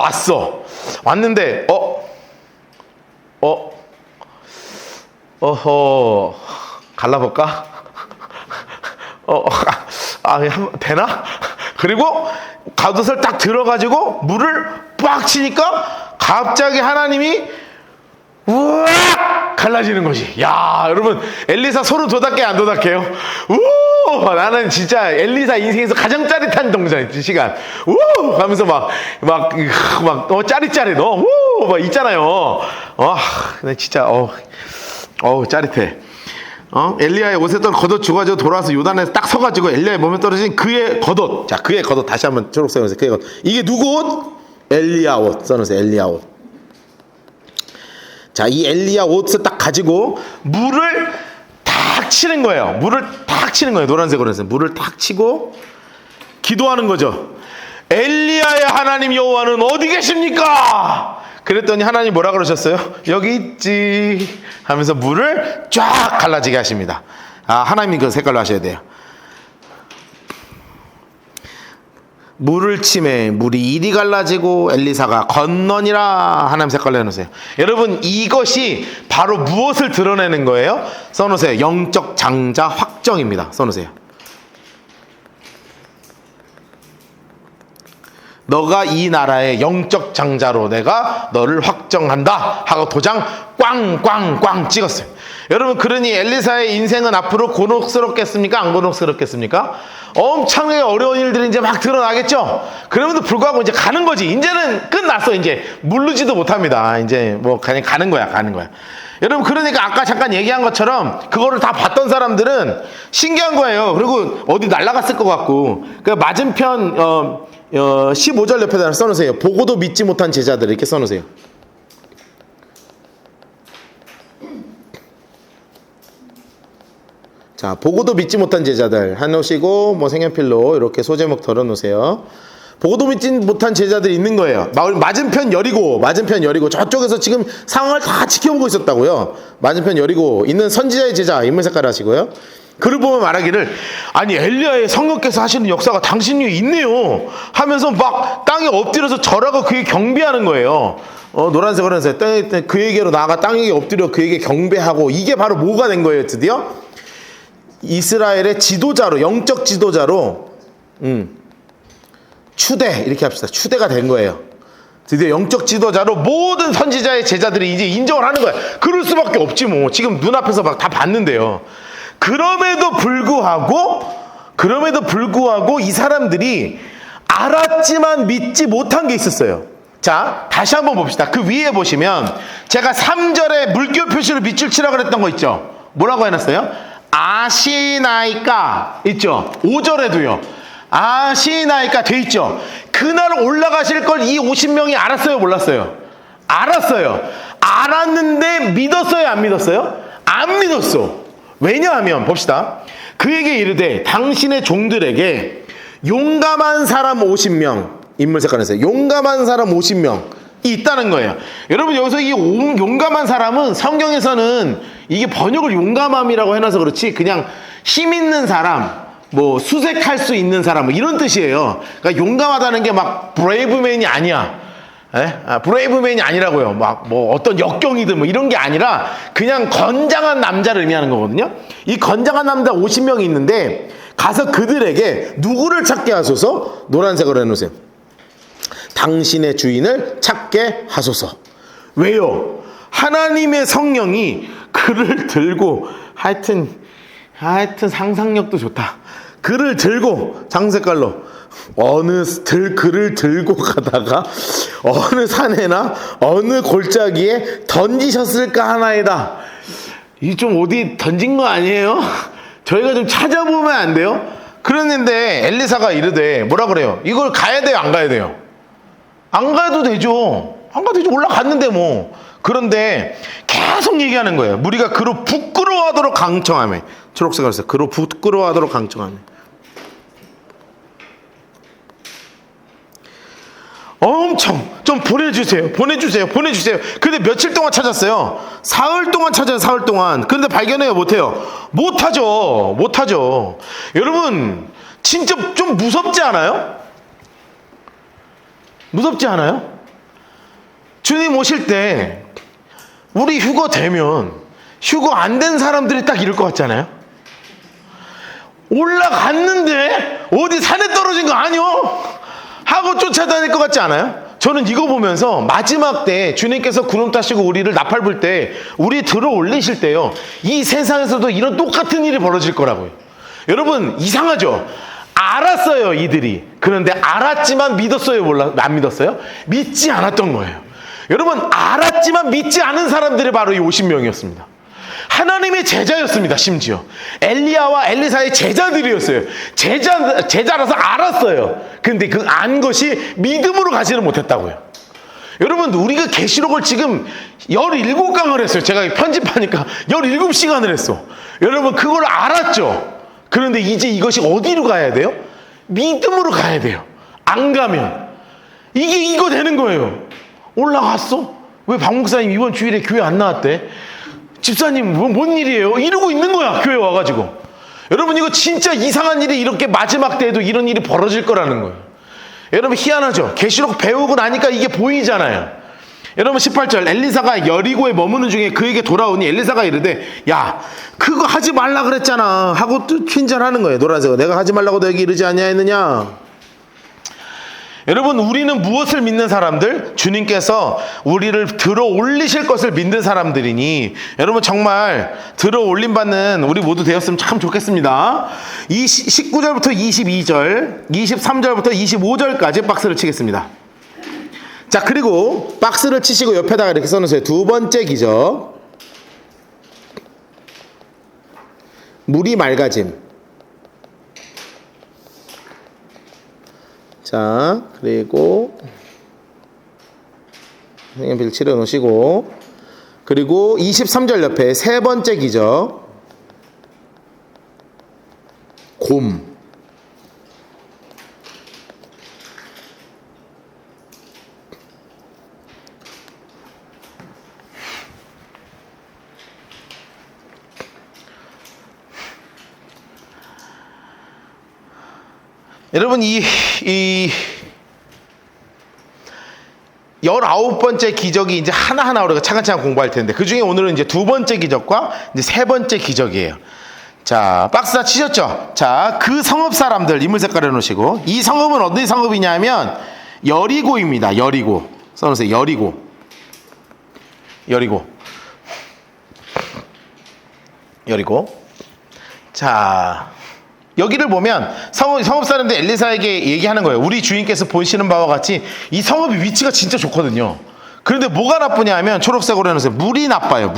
왔는데 갈라볼까? 되나? 그리고 겉옷을 딱 들어가지고 물을 빡 치니까 갑자기 하나님이 우악 갈라지는 것이. 야 여러분 엘리사 소름 돋았게 안 돋았게요? 나는 진짜 엘리사 인생에서 가장 짜릿한 시간 하면서 막 짜릿짜릿 막 있잖아요. 근데 진짜 짜릿해. 엘리야의 옷에 걷어 주가지고 돌아와서 요단에서 딱 서가지고 엘리야의 몸에 떨어진 그의 겉옷. 자, 그의 겉옷 다시 한번 초록색으로 해서 그의 겉옷. 이게 누구 옷? 엘리야 옷. 써놓으세요. 엘리야 옷. 자, 이 엘리야 옷을 딱 가지고 물을 탁 치는 거예요. 물을 탁 치는 거예요. 노란색으로 해서 물을 탁 치고 기도하는 거죠. 엘리야의 하나님 여호와는 어디 계십니까? 그랬더니 하나님 뭐라 그러셨어요? 여기 있지 하면서 물을 쫙 갈라지게 하십니다. 하나님이 그 색깔로 하셔야 돼요. 물을 치매 물이 이리 갈라지고 엘리사가 건너니라. 하나님 색깔로 해놓으세요. 여러분, 이것이 바로 무엇을 드러내는 거예요? 써놓으세요. 영적 장자 확정입니다. 써놓으세요. 너가 이 나라의 영적 장자로 내가 너를 확정한다 하고 도장 꽝꽝꽝 찍었어요. 여러분, 그러니 엘리사의 인생은 앞으로 곤혹스럽겠습니까? 안 곤혹스럽겠습니까? 엄청나게 어려운 일들이 이제 막 드러나겠죠? 그럼에도 불구하고 이제 가는 거지. 이제는 끝났어. 이제 물르지도 못합니다. 이제 뭐 그냥 가는 거야. 여러분, 그러니까 아까 잠깐 얘기한 것처럼 그거를 다 봤던 사람들은 신기한 거예요. 그리고 어디 날아갔을 것 같고. 그 맞은편 15절 옆에다 써놓으세요. 보고도 믿지 못한 제자들 이렇게 써놓으세요. 자, 보고도 믿지 못한 제자들 해놓으시고 뭐 색연필로 이렇게 소제목 덜어놓으세요. 보고도 믿지 못한 제자들이 있는 거예요. 맞은편 여리고 저쪽에서 지금 상황을 다 지켜보고 있었다고요. 맞은편 여리고 있는 선지자의 제자 인물 색깔 하시고요. 그를 보면 말하기를 아니 엘리야의 성령께서 하시는 역사가 당신 위에 있네요 하면서 막 땅에 엎드려서 절하고 그에게 경배하는 거예요. 노란색으로 해서 그에게로 나아가 땅에 엎드려 그에게 경배하고. 이게 바로 뭐가 된 거예요? 드디어 이스라엘의 지도자로, 영적 지도자로 추대, 이렇게 합시다. 추대가 된 거예요. 드디어 영적 지도자로 모든 선지자의 제자들이 이제 인정을 하는 거예요. 그럴 수밖에 없지 뭐. 지금 눈앞에서 막 다 봤는데요. 그럼에도 불구하고 이 사람들이 알았지만 믿지 못한 게 있었어요. 자, 다시 한번 봅시다. 그 위에 보시면 제가 3절에 물결 표시로 밑줄 치라고 그랬던 거 있죠? 뭐라고 해놨어요? 아시나이까 있죠? 5절에도요. 아시나이까 돼 있죠? 그날 올라가실 걸 이 50명이 알았어요? 몰랐어요? 알았어요. 알았는데 믿었어요? 안 믿었어요? 안 믿었어. 왜냐하면 봅시다. 그에게 이르되 당신의 종들에게 용감한 사람 50명 인물 색깔에서 용감한 사람 50명이 있다는 거예요. 여러분, 여기서 이 용감한 사람은 성경에서는 이게 번역을 용감함이라고 해놔서 그렇지 그냥 힘 있는 사람, 뭐 수색할 수 있는 사람 뭐 이런 뜻이에요. 그러니까 용감하다는 게 막 브레이브맨이 아니야. 브레이브맨이 아니라고요. 막 뭐 어떤 역경이든 뭐 이런 게 아니라 그냥 건장한 남자를 의미하는 거거든요. 이 건장한 남자 50명이 있는데 가서 그들에게 누구를 찾게 하소서? 노란색으로 해놓으세요. 당신의 주인을 찾게 하소서. 왜요? 하나님의 성령이 그를 들고 하여튼 상상력도 좋다. 그를 들고 장색깔로 그를 들고 가다가 어느 산에나 어느 골짜기에 던지셨을까 하나이다. 이 좀 어디 던진 거 아니에요? 저희가 좀 찾아보면 안 돼요? 그랬는데 엘리사가 이르되 뭐라 그래요? 이걸 가야 돼요? 안 가야 돼요? 안 가도 되죠. 안 가도 되죠. 올라갔는데 뭐. 그런데 계속 얘기하는 거예요. 우리가 그로 부끄러워하도록 강청하며. 초록색으로 했어요. 그로 부끄러워하도록 강청하며. 엄청 좀 보내주세요. 근데 며칠 동안 찾았어요. 사흘 동안 찾아요. 사흘 동안. 그런데 발견해요? 못해요? 못하죠. 여러분, 진짜 좀 무섭지 않아요? 주님 오실 때 우리 휴거 되면 휴거 안 된 사람들이 딱 이럴 것 같잖아요. 올라갔는데 어디 산에 떨어진 거 아니요? 하고 쫓아다닐 것 같지 않아요? 저는 이거 보면서 마지막 때 주님께서 구름 타시고 우리를 나팔 불 때 우리 들어 올리실 때요, 이 세상에서도 이런 똑같은 일이 벌어질 거라고요. 여러분, 이상하죠? 알았어요, 이들이. 그런데 알았지만 믿었어요? 안 믿었어요? 믿지 않았던 거예요. 여러분, 알았지만 믿지 않은 사람들이 바로 이 50명이었습니다. 하나님의 제자였습니다. 심지어 엘리야와 엘리사의 제자들이었어요. 제자라서 알았어요. 근데 그 안 것이 믿음으로 가지를 못했다고요. 여러분, 우리가 계시록을 지금 17강을 했어요. 제가 편집하니까 17시간을 했어. 여러분, 그걸 알았죠. 그런데 이제 이것이 어디로 가야 돼요? 믿음으로 가야 돼요. 안 가면 이거 되는 거예요. 올라갔어? 왜 박 목사님 이번 주일에 교회 안 나왔대? 집사님 뭔 일이에요? 이러고 있는 거야, 교회 와가지고. 여러분, 이거 진짜 이상한 일이 이렇게 마지막 때에도 이런 일이 벌어질 거라는 거예요. 여러분, 희한하죠? 계시록 배우고 나니까 이게 보이잖아요. 여러분, 18절 엘리사가 여리고에 머무는 중에 그에게 돌아오니 엘리사가 이르되 야, 그거 하지 말라 그랬잖아 하고 또 핀잔하는 거예요. 노란색은 내가 하지 말라고 너에게 이르지 아니하였느냐. 여러분, 우리는 무엇을 믿는 사람들? 주님께서 우리를 들어 올리실 것을 믿는 사람들이니 여러분, 정말 들어 올림 받는 우리 모두 되었으면 참 좋겠습니다. 19절부터 22절, 23절부터 25절까지 박스를 치겠습니다. 자, 그리고 박스를 치시고 옆에다가 이렇게 써놓으세요. 두 번째 기적, 물이 맑아짐. 자, 그리고 색연필 칠해 놓으시고, 그리고 23절 옆에 세 번째 기적, 곰. 여러분, 이 19번째 기적이 이제 하나하나 우리가 차근차근 공부할 텐데, 그 중에 오늘은 이제 두 번째 기적과 이제 세 번째 기적이에요. 자, 박스 다 치셨죠? 자, 그 성읍 사람들 인물 색깔 해놓으시고, 이 성읍은 어디 성읍이냐면 여리고입니다. 여리고. 써놓으세요. 여리고. 자, 여기를 보면 성읍 사람들 엘리사에게 얘기하는 거예요. 우리 주인께서 보시는 바와 같이 이 성읍의 위치가 진짜 좋거든요. 그런데 뭐가 나쁘냐 하면 초록색으로 해놓으세요. 물이 나빠요.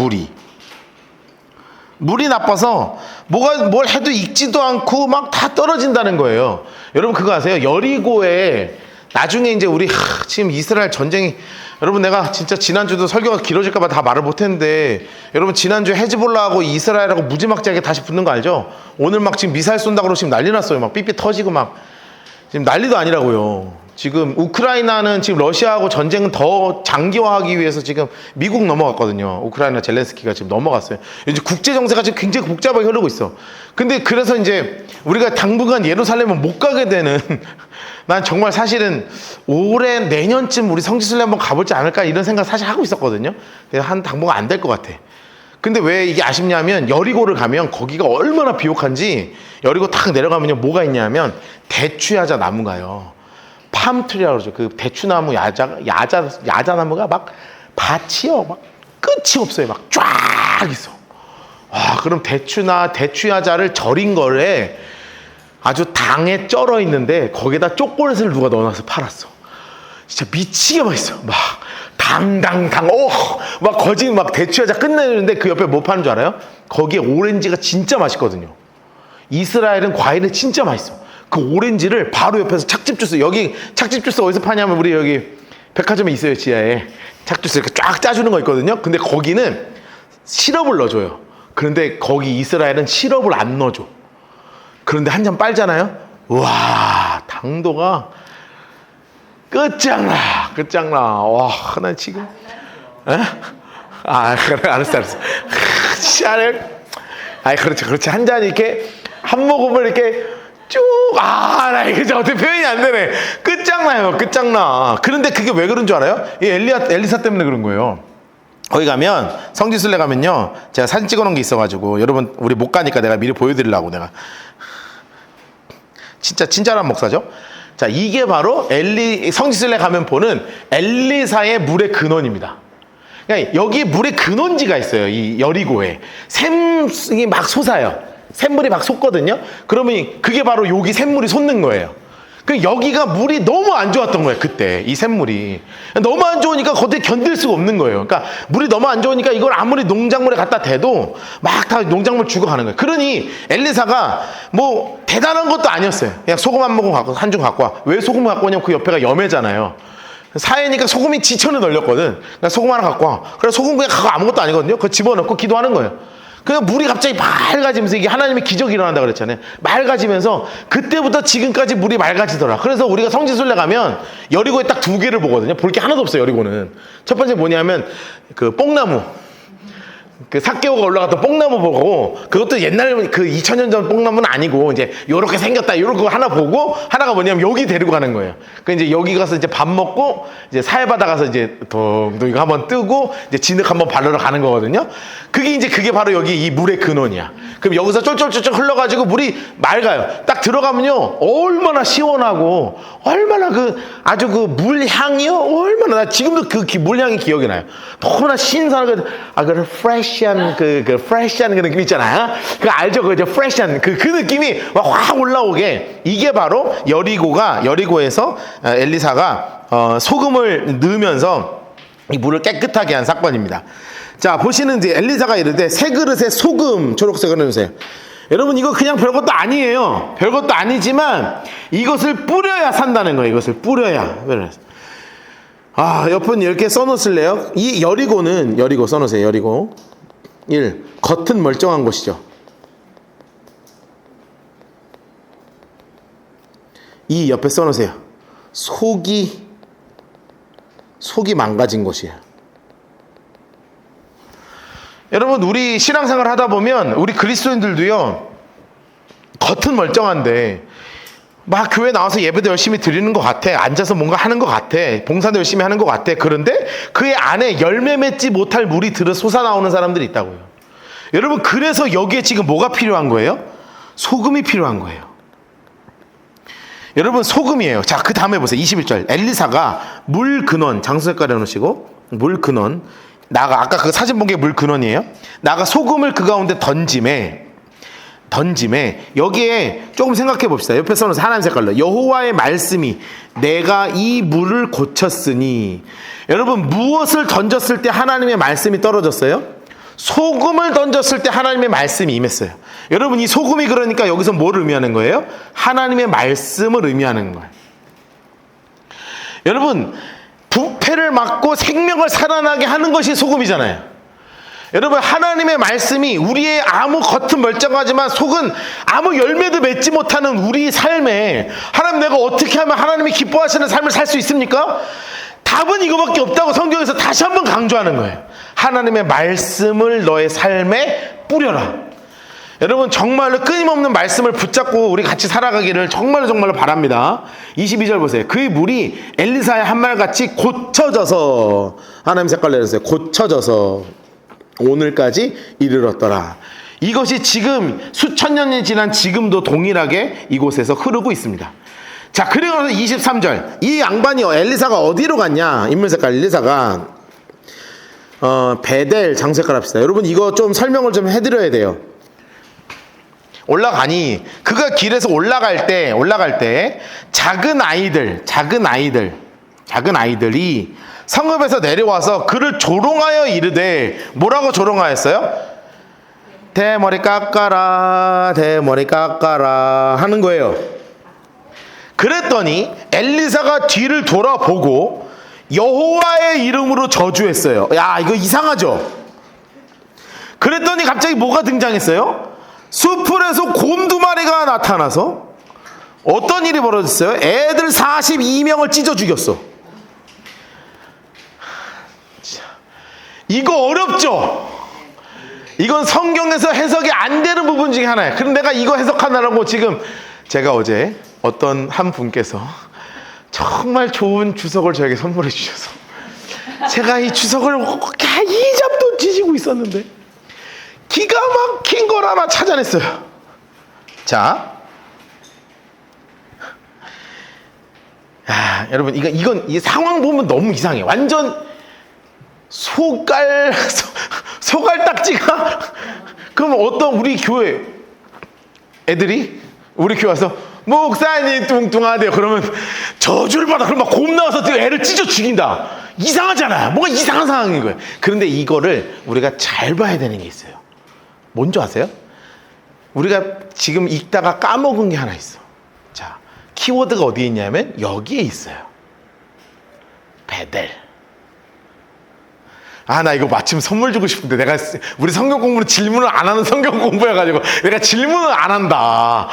물이 나빠서 뭘 해도 익지도 않고 막 다 떨어진다는 거예요. 여러분, 그거 아세요? 여리고에 나중에 이제 우리 지금 이스라엘 전쟁이, 여러분, 내가 진짜 지난주도 설교가 길어질까봐 다 말을 못했는데, 여러분, 지난주에 헤즈볼라하고 이스라엘하고 무지막지하게 다시 붙는 거 알죠? 오늘 막 지금 미사일 쏜다고 지금 난리 났어요. 막 삐삐 터지고 막 지금 난리도 아니라고요. 지금 우크라이나는 지금 러시아하고 전쟁은 더 장기화하기 위해서 지금 미국 넘어갔거든요. 우크라이나 젤렌스키가 지금 넘어갔어요. 이제 국제 정세가 지금 굉장히 복잡하게 흐르고 있어. 근데 그래서 이제 우리가 당분간 예루살렘은 못 가게 되는 난 정말 사실은 올해 내년쯤 우리 성지순례 한번 가볼지 않을까 이런 생각 사실 하고 있었거든요. 한 당분간 안 될 것 같아. 근데 왜 이게 아쉽냐면 여리고를 가면 거기가 얼마나 비옥한지, 여리고 탁 내려가면요 뭐가 있냐면 대추야자 나무가요, 팜트리라고 그러죠. 그 대추나무 야자나무가 막 밭이요 막 끝이 없어요. 막 쫙 있어. 와, 그럼 대추야자를 절인 거래 아주 당에 쩔어 있는데 거기에다 초콜릿을 누가 넣어놔서 팔았어. 진짜 미치게 맛있어. 막 당당당 막 거진 막 대추야자 끝내는데 그 옆에 뭐 파는 줄 알아요? 거기에 오렌지가 진짜 맛있거든요. 이스라엘은 과일이 진짜 맛있어. 그 오렌지를 바로 옆에서 착즙 주스, 여기 착즙 주스 어디서 파냐면 우리 여기 백화점에 있어요. 지하에 착즙 주스 이렇게 쫙 짜주는 거 있거든요. 근데 거기는 시럽을 넣어줘요. 그런데 거기 이스라엘은 시럽을 안 넣어줘. 그런데 한 잔 빨잖아요. 와, 당도가 끝장나. 와, 나 지금 에? 그래, 알았어. 그렇지. 한 잔 이렇게 한 모금을 이렇게 쭉, 나 이게 어떻게 표현이 안 되네. 끝장나. 그런데 그게 왜 그런 줄 알아요? 이 엘리사 때문에 그런 거예요. 거기 가면, 성지순례 가면요, 제가 사진 찍어 놓은 게 있어가지고, 여러분, 우리 못 가니까 내가 미리 보여드리려고 내가. 진짜 친절한 목사죠? 자, 이게 바로 성지순례 가면 보는 엘리사의 물의 근원입니다. 그러니까 여기 물의 근원지가 있어요. 이 여리고에. 샘이 막 솟아요. 샘물이 막 솟거든요. 그러면 그게 바로 여기 샘물이 솟는 거예요. 그 여기가 물이 너무 안 좋았던 거예요. 그때 이 샘물이 너무 안 좋으니까 거기에 견딜 수가 없는 거예요. 그러니까 물이 너무 안 좋으니까 이걸 아무리 농작물에 갖다 대도 막 다 농작물 죽어가는 거예요. 그러니 엘리사가 뭐 대단한 것도 아니었어요. 그냥 소금 한 모금 갖고 한 줌 갖고 와. 왜 소금을 갖고 오냐면 그 옆에가 염해잖아요. 사해니까 소금이 지천을 널렸거든. 그러니까 소금 하나 갖고 와. 그래 소금 그냥 갖고 아무것도 아니거든요. 그거 집어넣고 기도하는 거예요. 그냥 물이 갑자기 맑아지면서 이게 하나님의 기적이 일어난다 그랬잖아요. 맑아지면서 그때부터 지금까지 물이 맑아지더라. 그래서 우리가 성지순례 가면 여리고에 딱 두 개를 보거든요. 볼 게 하나도 없어요. 여리고는. 첫 번째 뭐냐면 그 뽕나무. 그 삭개오가 올라갔던 뽕나무 보고, 그것도 옛날 그 2000년 전 뽕나무는 아니고 이제 요렇게 생겼다 요렇게 하나 보고, 하나가 뭐냐면 여기 데리고 가는 거예요. 그 이제 여기 가서 이제 밥 먹고 이제 사해바다 가서 이제 동동 이거 한번 뜨고 이제 진흙 한번 바르러 가는 거거든요. 그게 바로 여기 이 물의 근원이야. 그럼 여기서 쫄쫄쫄쫄 흘러가지고 물이 맑아요. 딱 들어가면요 얼마나 시원하고 얼마나 그 아주 그 물향이요 얼마나, 나 지금도 그 물향이 기억이 나요. 너무나 신선한 그 프레시한 그 프레시한 그 느낌 있잖아요. 그 알죠? 그 프레시한 그 느낌이 확 올라오게, 이게 바로 여리고에서 엘리사가 소금을 넣으면서 이 물을 깨끗하게 한 사건입니다. 자, 보시는 이제 엘리사가 이르되 새 그릇에 소금 초록색을 넣으세요. 여러분 이거 그냥 별것도 아니에요. 별것도 아니지만 이것을 뿌려야 산다는 거예요. 이것을 뿌려야. 옆은 이렇게 써놓으실래요? 이 여리고 써놓으세요. 여리고 1. 겉은 멀쩡한 곳이죠. 2. 옆에 써놓으세요. 속이 망가진 곳이에요. 여러분 우리 신앙생활 하다 보면 우리 그리스도인들도요 겉은 멀쩡한데 막 교회 나와서 예배도 열심히 드리는 것 같아, 앉아서 뭔가 하는 것 같아, 봉사도 열심히 하는 것 같아. 그런데 그의 안에 열매 맺지 못할 물이 들어 솟아나오는 사람들이 있다고요. 여러분 그래서 여기에 지금 뭐가 필요한 거예요? 소금이 필요한 거예요. 여러분 소금이에요. 자, 그 다음에 보세요. 21절 엘리사가 물 근원, 장수 색깔 해놓으시고 물 근원, 나가 아까 그 사진 본 게 물 근원이에요. 나가 소금을 그 가운데 던짐에 여기에 조금 생각해 봅시다. 옆에 써놓은 하나님 색깔로 여호와의 말씀이 내가 이 물을 고쳤으니. 여러분 무엇을 던졌을 때 하나님의 말씀이 떨어졌어요? 소금을 던졌을 때 하나님의 말씀이 임했어요. 여러분 이 소금이 그러니까 여기서 뭘 의미하는 거예요? 하나님의 말씀을 의미하는 거예요. 여러분 부패를 막고 생명을 살아나게 하는 것이 소금이잖아요. 여러분 하나님의 말씀이 우리의 아무 겉은 멀쩡하지만 속은 아무 열매도 맺지 못하는 우리 삶에 하나님 내가 어떻게 하면 하나님이 기뻐하시는 삶을 살 수 있습니까? 답은 이거밖에 없다고 성경에서 다시 한번 강조하는 거예요. 하나님의 말씀을 너의 삶에 뿌려라. 여러분 정말로 끊임없는 말씀을 붙잡고 우리 같이 살아가기를 정말로 바랍니다. 22절 보세요. 그의 물이 엘리사의 한말같이 고쳐져서, 하나님 색깔 내렸어요. 고쳐져서 오늘까지 이르렀더라. 이것이 지금 수천 년이 지난 지금도 동일하게 이곳에서 흐르고 있습니다. 자, 그리고 23절 이 양반이 엘리사가 어디로 갔냐? 인물 색깔 엘리사가 베델, 장수 색깔 합시다. 여러분 이거 좀 설명을 좀 해드려야 돼요. 올라가니 그가 길에서 올라갈 때 작은 아이들이 성읍에서 내려와서 그를 조롱하여 이르되, 뭐라고 조롱하였어요? 대머리 깎아라 하는 거예요. 그랬더니 엘리사가 뒤를 돌아보고 여호와의 이름으로 저주했어요. 야, 이거 이상하죠? 그랬더니 갑자기 뭐가 등장했어요? 수풀에서 곰 2마리가 나타나서 어떤 일이 벌어졌어요? 애들 42명을 찢어 죽였어. 이거 어렵죠? 이건 성경에서 해석이 안 되는 부분 중에 하나예요. 그런데 내가 이거 해석하느라고 지금 제가 어제 어떤 한 분께서 정말 좋은 주석을 저에게 선물해 주셔서 제가 이 주석을 이 잡도 지지고 있었는데 기가 막힌 걸 하나 찾아냈어요. 자, 여러분 이건 이 상황 보면 너무 이상해. 완전 소갈딱지가. 그럼 어떤 우리 교회 애들이 우리 교회 와서 목사님 뚱뚱하대요. 그러면 저주를 받아. 그럼 막 곰 나와서 애를 찢어 죽인다. 이상하잖아요. 뭔가 이상한 상황인 거예요. 그런데 이거를 우리가 잘 봐야 되는 게 있어요. 뭔지 아세요? 우리가 지금 읽다가 까먹은 게 하나 있어. 자, 키워드가 어디에 있냐면 여기에 있어요. 베델. 아, 나 이거 마침 선물 주고 싶은데 내가 우리 성경 공부는 질문을 안 하는 성경 공부여가지고 내가 질문을 안 한다.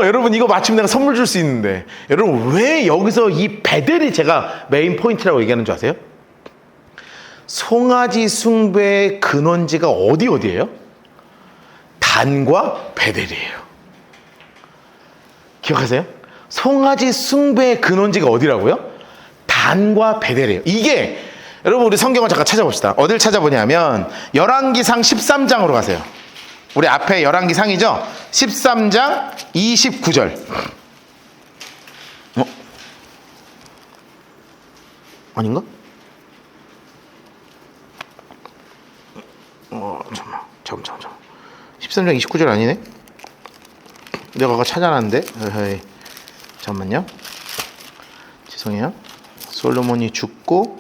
여러분 이거 마침 내가 선물 줄 수 있는데 여러분 왜 여기서 이 베델이 제가 메인 포인트라고 얘기하는 줄 아세요? 송아지 숭배의 근원지가 어디예요? 단과 베델이에요. 기억하세요? 송아지 숭배의 근원지가 어디라고요? 단과 베델이에요. 이게 여러분 우리 성경을 잠깐 찾아봅시다. 어딜 찾아보냐면 열왕기상 13장으로 가세요. 우리 앞에 열왕기상이죠? 13장 29절. 아닌가? 잠깐만. 13장 29절 아니네? 내가 아까 찾아놨는데. 잠깐만요. 죄송해요. 솔로몬이 죽고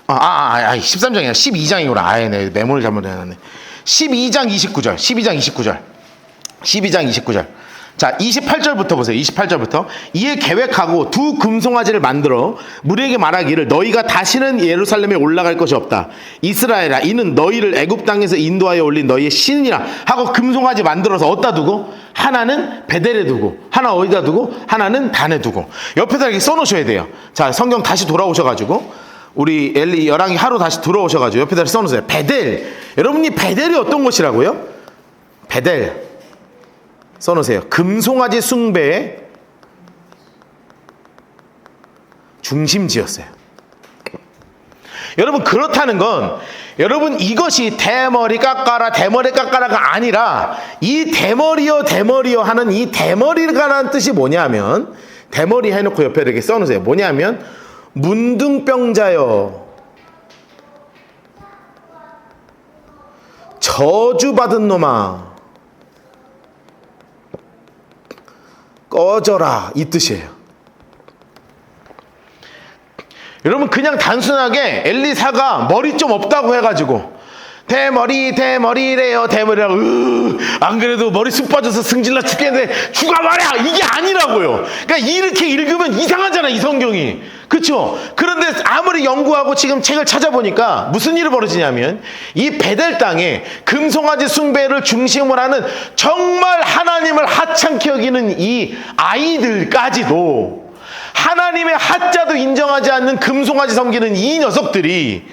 13장이야. 12장이구나. 아예 내 메모를 잘못해놨네. 12장 29절. 자, 28절부터 보세요. 28절부터. 이에 계획하고 두 금송아지를 만들어 무리에게 말하기를 너희가 다시는 예루살렘에 올라갈 것이 없다. 이스라엘아, 이는 너희를 애굽 땅에서 인도하여 올린 너희의 신이라 하고 금송아지 만들어서 어디다 두고 하나는 베델에 두고 하나 어디다 두고 하나는 단에 두고 옆에다 이렇게 써놓으셔야 돼요. 자, 성경 다시 돌아오셔가지고 우리 엘리 열왕이 하루 다시 들어오셔가지고 옆에다 써놓으세요. 베델. 여러분이 베델이 어떤 곳이라고요? 베델 써놓으세요. 금송아지 숭배의 중심지였어요. 여러분 그렇다는 건 여러분 이것이 대머리 깎아라가 아니라 이 대머리요 하는 이 대머리가라는 뜻이 뭐냐면 대머리 해놓고 옆에 이렇게 써놓으세요. 뭐냐면 문둥병자여 저주받은 놈아 꺼져라 이 뜻이에요. 여러분 그냥 단순하게 엘리사가 머리 좀 없다고 해가지고 대머리래요 대머리라고 안 그래도 머리 쑥 빠져서 승질나 죽겠는데 죽어버려 이게 아니라고요. 그러니까 이렇게 읽으면 이상하잖아 이 성경이. 그렇죠? 그런데 아무리 연구하고 지금 책을 찾아보니까 무슨 일이 벌어지냐면 이 베델 땅에 금송아지 숭배를 중심으로 하는 정말 하나님을 하찮게 여기는 이 아이들까지도 하나님의 하자도 인정하지 않는 금송아지 섬기는 이 녀석들이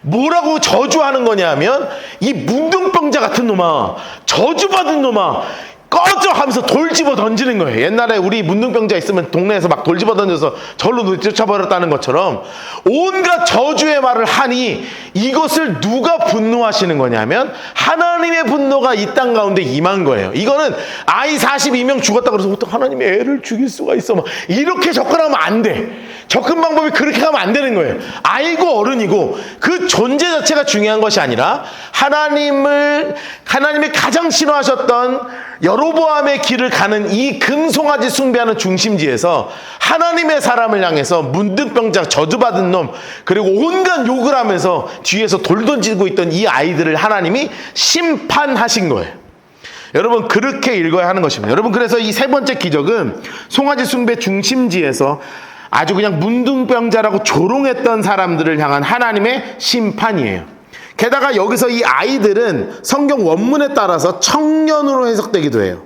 뭐라고 저주하는 거냐면 이 문둥병자 같은 놈아 저주받은 놈아 꺼져 하면서 돌 집어 던지는 거예요. 옛날에 우리 문둥병자 있으면 동네에서 막 돌 집어 던져서 절로 쫓아버렸다는 것처럼 온갖 저주의 말을 하니 이것을 누가 분노하시는 거냐면 하나님의 분노가 이 땅 가운데 임한 거예요. 이거는 아이 42명 죽었다 그래서 어떻게 하나님의 애를 죽일 수가 있어 막 이렇게 접근하면 안 돼. 접근 방법이 그렇게 하면 안 되는 거예요. 아이고 어른이고 그 존재 자체가 중요한 것이 아니라 하나님이 가장 싫어하셨던 여로보암의 길을 가는 이 금송아지 숭배하는 중심지에서 하나님의 사람을 향해서 문둥병자 저주받은 놈 그리고 온갖 욕을 하면서 뒤에서 돌 던지고 있던 이 아이들을 하나님이 심판하신 거예요. 여러분 그렇게 읽어야 하는 것입니다. 여러분 그래서 이 세 번째 기적은 송아지 숭배 중심지에서 아주 그냥 문둥병자라고 조롱했던 사람들을 향한 하나님의 심판이에요. 게다가 여기서 이 아이들은 성경 원문에 따라서 청년으로 해석되기도 해요.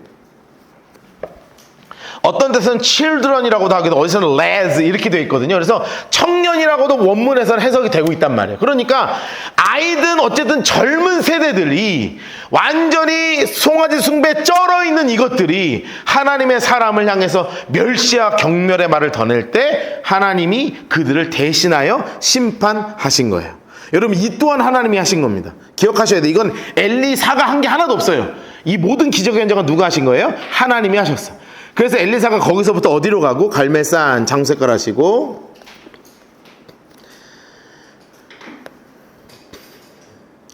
어떤 데서는 children이라고도 하기도 어디서는 lads 이렇게 되어 있거든요. 그래서 청년이라고도 원문에서는 해석이 되고 있단 말이에요. 그러니까 아이든 어쨌든 젊은 세대들이 완전히 송아지 숭배에 쩔어 있는 이것들이 하나님의 사람을 향해서 멸시와 경멸의 말을 더 낼 때 하나님이 그들을 대신하여 심판하신 거예요. 여러분 이 또한 하나님이 하신 겁니다. 기억하셔야 돼요. 이건 엘리사가 한 게 하나도 없어요. 이 모든 기적의 현장은 누가 하신 거예요? 하나님이 하셨어. 그래서 엘리사가 거기서부터 어디로 가고 갈멜산 장색깔 하시고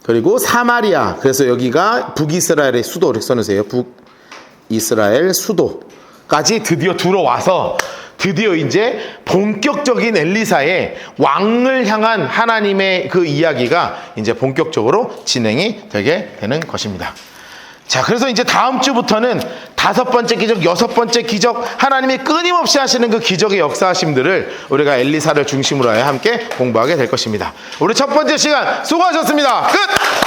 그리고 사마리아. 그래서 여기가 북이스라엘의 수도 이렇게 써놓으세요. 북이스라엘 수도까지 드디어 들어와서 드디어 이제 본격적인 엘리사의 왕을 향한 하나님의 그 이야기가 이제 본격적으로 진행이 되게 되는 것입니다. 자, 그래서 이제 다음 주부터는 5번째 기적, 6번째 기적, 하나님이 끊임없이 하시는 그 기적의 역사하심들을 우리가 엘리사를 중심으로 하여 함께 공부하게 될 것입니다. 우리 첫 번째 시간 수고하셨습니다. 끝!